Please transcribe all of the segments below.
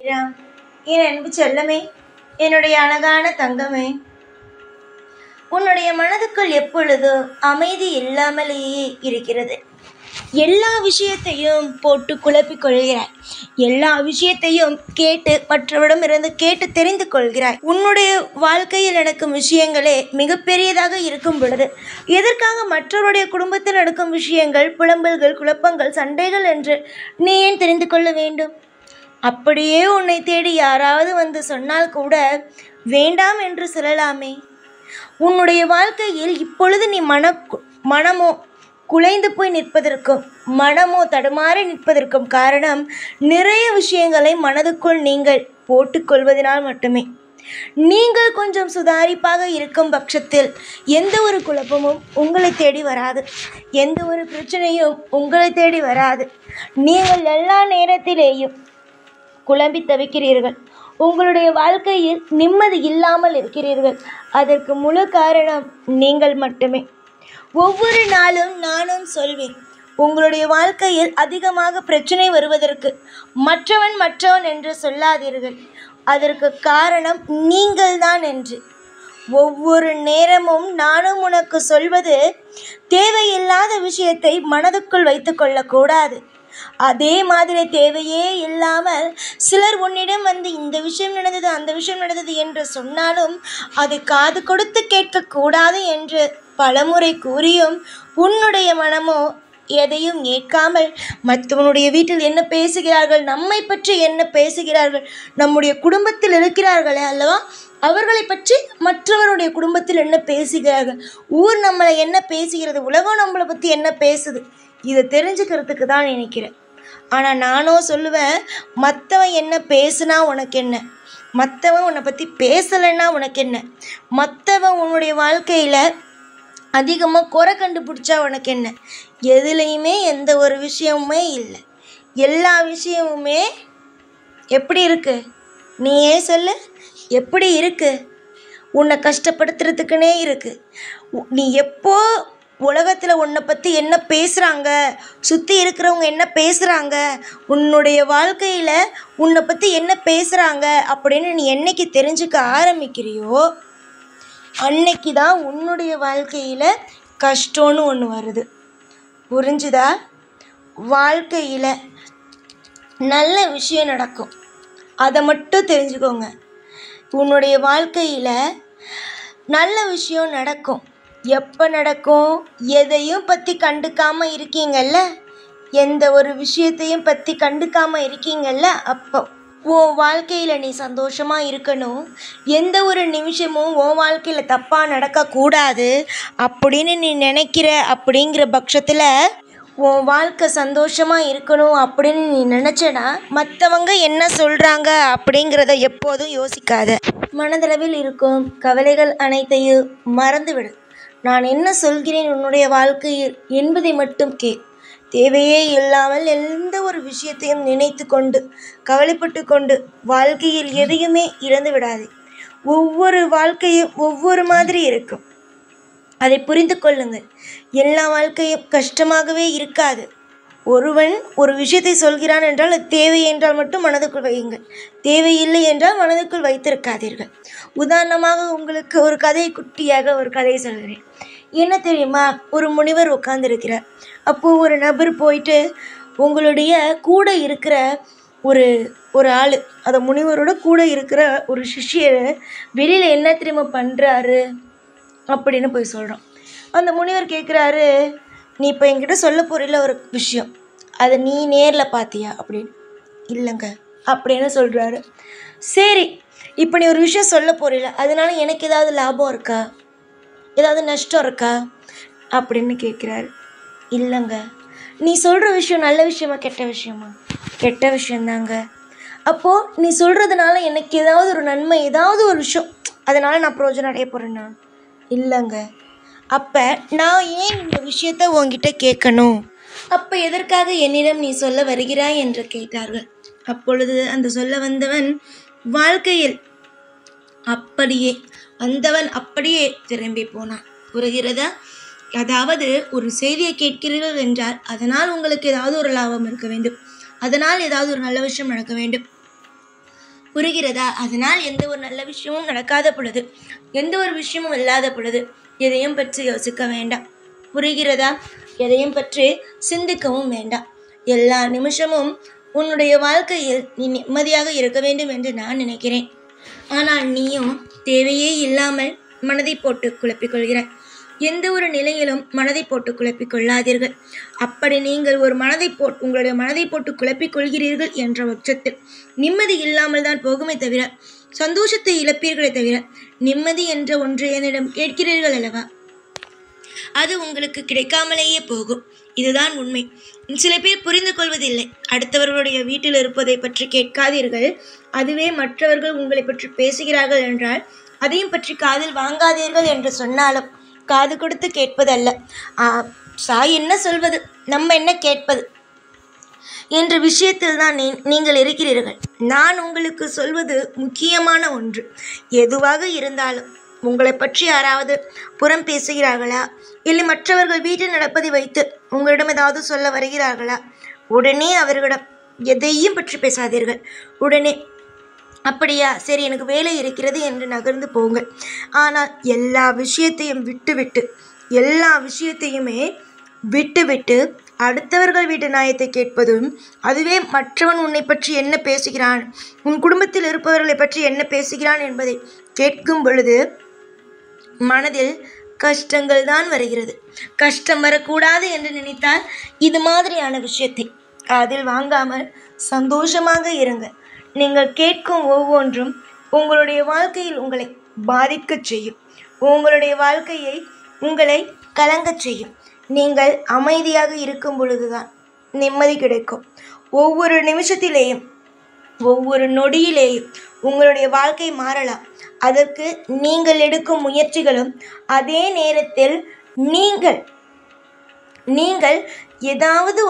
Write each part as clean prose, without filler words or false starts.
சாய்ராம். என் அன்பு செல்லமே, என்னுடைய அழகான தங்கமே, உன்னுடைய மனதுக்குள் எப்பொழுதோ அமைதி இல்லாமலேயே இருக்கிறது. எல்லா விஷயத்தையும் போட்டு குழப்பிக் கொள்கிறாய். எல்லா விஷயத்தையும் கேட்டு மற்றவரிடமிருந்து கேட்டு தெரிந்து கொள்கிறாய். உன்னுடைய வாழ்க்கையில் நடக்கும் விஷயங்களே மிகப்பெரியதாக இருக்கும் பொழுது எதற்காக மற்றவருடைய குடும்பத்தில் நடக்கும் விஷயங்கள், புலம்பல்கள், குழப்பங்கள், சண்டைகள் என்று நீ ஏன் தெரிந்து கொள்ள வேண்டும்? அப்படியே உன்னை தேடி யாராவது வந்து சொன்னால் கூட வேண்டாம் என்று சொல்லலாமே. உன்னுடைய வாழ்க்கையில் இப்பொழுது நீ மனமோ குலைந்து போய் நிற்பதற்கும், மனமோ தடுமாறி நிற்பதற்கும் காரணம் நிறைய விஷயங்களை மனதுக்குள் நீங்கள் போட்டுக்கொள்வதனால் மட்டுமே. நீங்கள் கொஞ்சம் சுதாரிப்பாக இருக்கும் பட்சத்தில் எந்த ஒரு குழப்பமும் உங்களை தேடி வராது, எந்த ஒரு பிரச்சனையும் உங்களை தேடி வராது. நீங்கள் எல்லா நேரத்திலேயும் குழம்பி தவிக்கிறீர்கள். உங்களுடைய வாழ்க்கையில் நிம்மதி இல்லாமல் இருக்கிறீர்கள். அதற்கு முழு காரணம் நீங்கள் மட்டுமே. ஒவ்வொரு நாளும் நானும் சொல்வேன், உங்களுடைய வாழ்க்கையில் அதிகமாக பிரச்சனை வருவதற்கு மற்றவன் என்று சொல்லாதீர்கள். அதற்கு காரணம் நீங்கள்தான் என்று. ஒவ்வொரு நேரமும் நானும் உனக்கு சொல்வது, தேவையில்லாத விஷயத்தை மனதுக்குள் வைத்து கொள்ளக்கூடாது. அதே மாதிரி தேவையே இல்லாமல் சிலர் உன்னிடம் வந்து இந்த விஷயம் நடந்தது, அந்த விஷயம் நடந்தது என்று சொன்னாலும் அதை காது கொடுத்து கேட்கக்கூடாது என்று பலமுறை கூறியும் உன்னுடைய மனமோ எதையும் ஏற்காமல் மற்றவனுடைய வீட்டில் என்ன பேசுகிறார்கள், நம்மை பற்றி என்ன பேசுகிறார்கள், நம்முடைய குடும்பத்தில் இருக்கிறார்களே அல்லவா, அவர்களை பற்றி மற்றவருடைய குடும்பத்தில் என்ன பேசுகிறார்கள், ஊர் நம்மளை என்ன பேசுகிறது, உலகம் நம்மளை பற்றி என்ன பேசுது, இதை தெரிஞ்சுக்கிறதுக்கு தான் நினைக்கிறேன். ஆனால் நானோ சொல்லுவேன், மற்றவன் என்ன பேசுனா உனக்கு என்ன, மற்றவன் உன்னை பற்றி பேசலைன்னா உனக்கு என்ன, மற்றவன் உன்னுடைய வாழ்க்கையில் அதிகமாக குறை கண்டுபிடிச்சா உனக்கு என்ன. எதுலேயுமே எந்த ஒரு விஷயமுமே இல்லை. எல்லா விஷயமுமே எப்படி இருக்குது, நீயே சொல்லு, எப்படி இருக்குது? உன்னை கஷ்டப்படுத்துறதுக்குன்னே இருக்குது. நீ எப்போ உலகத்தில் உன்னை பற்றி என்ன பேசுகிறாங்க, சுற்றி இருக்கிறவங்க என்ன பேசுகிறாங்க, உன்னுடைய வாழ்க்கையில் உன்னை பற்றி என்ன பேசுகிறாங்க அப்படின்னு நீ என்னைக்கு தெரிஞ்சுக்க ஆரம்பிக்கிறியோ அன்னைக்கு தான் உன்னுடைய வாழ்க்கையில் கஷ்டம்னு ஒன்று வருது. புரிஞ்சுதா? வாழ்க்கையில் நல்ல விஷயம் நடக்கும், அதை மட்டும் தெரிஞ்சுக்கோங்க. உன்னுடைய வாழ்க்கையில் நல்ல விஷயம் நடக்கும். எப்போ நடக்கும்? எதையும் பற்றி கண்டுக்காமல் இருக்கீங்கள்ல, எந்த ஒரு விஷயத்தையும் பற்றி கண்டுக்காமல் இருக்கீங்கள்ல, அப்போ உன் வாழ்க்கையில் நீ சந்தோஷமாக இருக்கணும். எந்த ஒரு நிமிஷமும் உன் வாழ்க்கையில் தப்பாக நடக்கக்கூடாது அப்படின்னு நீ நினைக்கிற அப்படிங்கிற பட்சத்தில் உன் வாழ்க்கை சந்தோஷமாக இருக்கணும் அப்படின்னு நீ நினச்சனா மற்றவங்க என்ன சொல்கிறாங்க அப்படிங்கிறத எப்போதும் யோசிக்காத. மனதளவில் இருக்கும் கவலைகள் அனைத்தையும் மறந்துவிடு. நான் என்ன சொல்கிறேன் உன்னுடைய வாழ்க்கையில் என்பதை மட்டும் கேள். தேவையே இல்லாமல் எந்த ஒரு விஷயத்தையும் நினைத்து கொண்டு கவலைப்பட்டு கொண்டு வாழ்க்கையில் எதையுமே இழந்து விடாதே. ஒவ்வொரு வாழ்க்கையும் ஒவ்வொரு மாதிரி இருக்கும், அதை புரிந்து கொள்ளுங்கள். எல்லா வாழ்க்கையும் கஷ்டமாகவே இருக்காது. ஒருவன் ஒரு விஷயத்தை சொல்கிறான் என்றால் அது தேவை என்றால் மட்டும் மனதுக்குள் வையுங்கள், தேவையில்லை என்றால் மனதுக்குள் வைத்திருக்காதீர்கள். உதாரணமாக உங்களுக்கு ஒரு கதையை குட்டியாக ஒரு கதையை சொல்கிறேன். என்ன தெரியுமா, ஒரு முனிவர் உட்கார்ந்துருக்கிறார். அப்போது ஒரு நபர் போயிட்டு உங்களுடைய கூட இருக்கிற ஒரு ஆள், அந்த முனிவரோட கூட இருக்கிற ஒரு சிஷ்யர் வெளியில் என்ன தெரியுமா பண்ணுறாரு அப்படின்னு போய் சொல்கிறோம். அந்த முனிவர் கேட்குறாரு, நீ இப்போ என்கிட்ட சொல்ல போகிற ஒரு விஷயம், அதை நீ நேரில் பார்த்தியா அப்படின்னு. இல்லைங்க அப்படின்னு சொல்கிறாரு. சரி, இப்போ நீ ஒரு விஷயம் சொல்ல போகிறீல, அதனால எனக்கு ஏதாவது லாபம் இருக்கா, ஏதாவது நஷ்டம் இருக்கா அப்படின்னு கேட்குறாரு. இல்லைங்க. நீ சொல்கிற விஷயம் நல்ல விஷயமா கெட்ட விஷயமா? கெட்ட விஷயந்தாங்க. அப்போது நீ சொல்கிறதுனால எனக்கு ஏதாவது ஒரு நன்மை, ஏதாவது ஒரு விஷயம், அதனால் நான் பிரயோஜனம் அடைய போகிறேன்னா? இல்லைங்க. அப்போ நான் ஏன் இந்த விஷயத்த உன்கிட்ட கேட்கணும்? அப்போ எதற்காக என்னிடம் நீ சொல்ல வருகிறாய் என்று கேட்டார்கள். அப்பொழுது அந்த சொல்ல வந்தவன் வாழ்க்கையில் அப்படியே திரும்பி போனான். புரிகிறதா? அதாவது ஒரு செய்தியை கேட்கிறீர்கள் என்றால் அதனால் உங்களுக்கு ஏதாவது ஒரு லாபம் இருக்க வேண்டும், அதனால் ஏதாவது ஒரு நல்ல விஷயம் நடக்க வேண்டும். புரிகிறதா? அதனால் எந்த ஒரு நல்ல விஷயமும் நடக்காத பொழுது, எந்த ஒரு விஷயமும் இல்லாத பொழுது எதையும் பற்றி யோசிக்க வேண்டாம். புரிகிறதா? எதையும் பற்றி சிந்திக்கவும் வேண்டாம். எல்லா நிமிஷமும் உன்னுடைய வாழ்க்கையில் நீ நிம்மதியாக இருக்க வேண்டும் என்று நான் நினைக்கிறேன். ஆனால் நீயும் தேவையே இல்லாமல் மனதை போட்டு குழப்பிக்கொள்கிறாய். எந்த ஒரு நிலையிலும் மனதை போட்டு குழப்பிக் கொள்ளாதீர்கள். அப்படி நீங்கள் ஒரு உங்களுடைய மனதை போட்டு குழப்பிக் கொள்கிறீர்கள் என்ற பட்சத்தில் நிம்மதி இல்லாமல் தான் போகுமே தவிர சந்தோஷத்தை இழப்பீர்களே தவிர நிம்மதி என்ற ஒன்று என்னிடம் கேட்கிறீர்கள் அல்லவா, அது உங்களுக்கு கிடைக்காமலேயே போகும். இதுதான் உண்மை. சில பேர் புரிந்து கொள்வதில்லை. அடுத்தவர்களுடைய வீட்டில் இருப்பதை பற்றி கேட்காதீர்கள். அதுவே மற்றவர்கள் உங்களை பற்றி பேசுகிறார்கள் என்றால் அதையும் பற்றி காதில் வாங்காதீர்கள் என்று சொன்னாலும் காது கொடுத்து கேட்பதல்ல. சாய் என்ன சொல்வது, நம்ம என்ன கேட்பது என்ற விஷயத்தில் தான் நீங்கள் இருக்கிறீர்கள். நான் உங்களுக்கு சொல்வது முக்கியமான ஒன்று. எதுவாக இருந்தாலும் உங்களை பற்றி யாராவது புறம் பேசுகிறார்களா, இல்லை மற்றவர்கள் வீட்டில் நடப்பதை வைத்து உங்களிடம் ஏதாவது சொல்ல வருகிறார்களா, உடனே அவர்களிடம் எதையும் பற்றி பேசாதீர்கள். உடனே அப்படியா, சரி, எனக்கு வேலை இருக்கிறது என்று நகர்ந்து போங்கள். ஆனால் எல்லா விஷயத்தையும் விட்டுவிட்டு அடுத்தவர்கள் வீட்டு நியாயத்தை கேட்பதும், அதுவே மற்றவன் உன்னை பற்றி என்ன பேசுகிறான், உன் குடும்பத்தில் இருப்பவர்களை பற்றி என்ன பேசுகிறான் என்பதை கேட்கும் பொழுது மனதில் கஷ்டங்கள் தான் வருகிறது. கஷ்டம் வரக்கூடாது என்று நினைத்தால் இது மாதிரியான விஷயத்தை காதில் வாங்காமல் சந்தோஷமாக இருங்கள். நீங்கள் கேட்கும் ஒவ்வொன்றும் உங்களுடைய வாழ்க்கையில் உங்களை பாதிக்கச் செய்யும். உங்களுடைய வாழ்க்கையை உங்களை கலங்கச் செய்யும். நீங்கள் அமைதியாக இருக்கும் பொழுதுதான் நிம்மதி கிடைக்கும். ஒவ்வொரு நிமிஷத்திலேயும் ஒவ்வொரு நொடியிலேயும் உங்களுடைய வாழ்க்கை மாறலாம். அதற்கு நீங்கள் எடுக்கும் முயற்சிகளும், அதே நேரத்தில் நீங்கள் ஏதாவது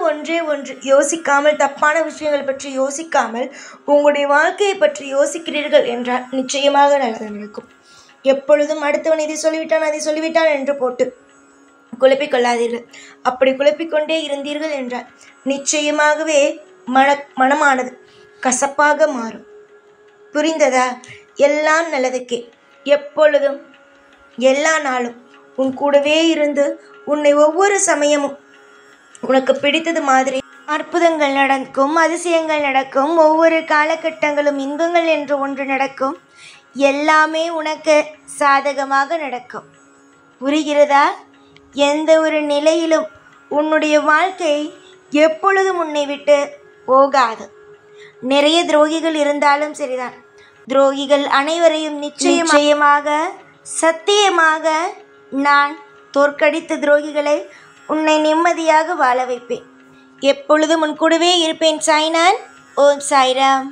ஒன்றே ஒன்று யோசிக்காமல், தப்பான விஷயங்கள் பற்றி யோசிக்காமல் உங்களுடைய வாழ்க்கையை பற்றி யோசிக்கிறீர்கள் என்றால் நிச்சயமாக நல்லது நடக்கும். எப்பொழுதும் அடுத்தவன் இதை சொல்லிவிட்டான் என்று போட்டு குழப்பிக்கொள்ளாதீர்கள். அப்படி குழப்பிக்கொண்டே இருந்தீர்கள் என்றால் நிச்சயமாகவே மனமானது கசப்பாக மாறும். புரிந்ததா? எல்லாம் நல்லதுக்கே. எப்பொழுதும் எல்லா நாளும் உன் கூடவே இருந்து உன்னை ஒவ்வொரு சமயமும் உனக்கு பிடித்தது மாதிரி அற்புதங்கள் நடக்கும், அதிசயங்கள் நடக்கும். ஒவ்வொரு காலகட்டங்களும் இன்பங்கள் என்று ஒன்று நடக்கும். எல்லாமே உனக்கு சாதகமாக நடக்கும். புரிகிறதா? எந்த ஒரு நிலையிலும் உன்னுடைய வாழ்க்கை எப்பொழுதும் உன்னை விட்டு போகாது. நிறைய துரோகிகள் இருந்தாலும் சரிதான். துரோகிகள் அனைவரையும் நிச்சயமாக சத்தியமாக நான் தோற்கடித்த துரோகிகளை உன்னை நிம்மதியாக வாழ வைப்பேன். எப்பொழுதும் உன் கூடவே இருப்பேன். சாய்நான். ஓம் சாய்ராம்.